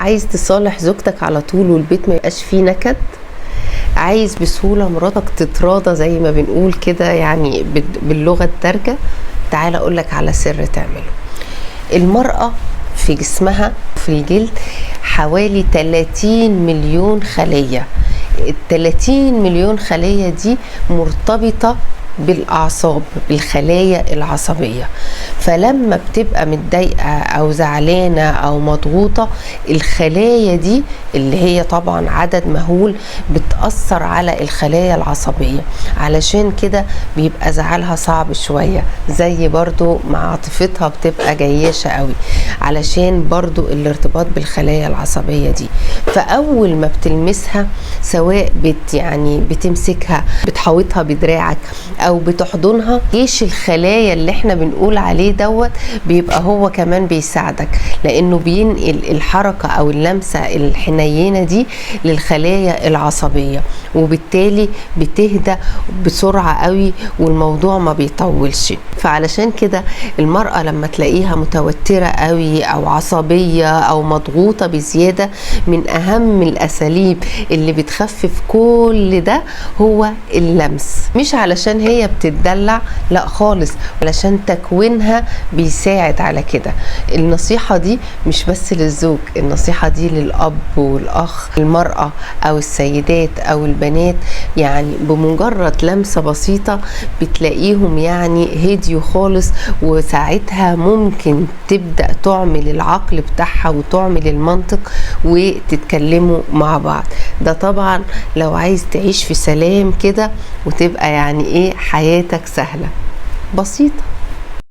عايز تصالح زوجتك على طول والبيت ما يبقاش فيه نكد، عايز بسهولة مراتك تتراضى زي ما بنقول كده يعني باللغة الدارجة، تعال اقولك على سر تعمله. المرأة في جسمها في الجلد حوالي 30 مليون خلية. ال 30 مليون خلية دي مرتبطة بالأعصاب، بالخلايا العصبية. فلما بتبقى متضايقة أو زعلانة أو مضغوطة، الخلايا دي اللي هي طبعا عدد مهول بتأثر على الخلايا العصبية، علشان كده بيبقى زعلها صعب شوية، زي برضو مع عاطفتها بتبقى جياشة قوي، علشان برضو الارتباط بالخلايا العصبية دي. فأول ما بتلمسها، سواء يعني بتمسكها، بتحوطها بدراعك او بتحضنها، جيش الخلايا اللي احنا بنقول عليه دوت بيبقى هو كمان بيساعدك، لانه بينقل الحركة او اللمسة الحنينة دي للخلايا العصبية، وبالتالي بتهدى بسرعة قوي والموضوع ما بيطولش. فعلشان كده المرأة لما تلاقيها متوترة قوي او عصبية او مضغوطة بزيادة، من اهم الاساليب اللي بتخفف كل ده هو اللمس. مش علشان هي بتتدلع، لا خالص، علشان تكوينها بيساعد على كده. النصيحة دي مش بس للزوج، النصيحة دي للأب والأخ، المرأة أو السيدات أو البنات. يعني بمجرد لمسة بسيطة بتلاقيهم يعني هديوا خالص، وساعتها ممكن تبدأ تعمل العقل بتاعها وتعمل المنطق وتتكلموا مع بعض. ده طبعا لو عايز تعيش في سلام كده وتبقى يعني ايه حياتك سهلة بسيطة.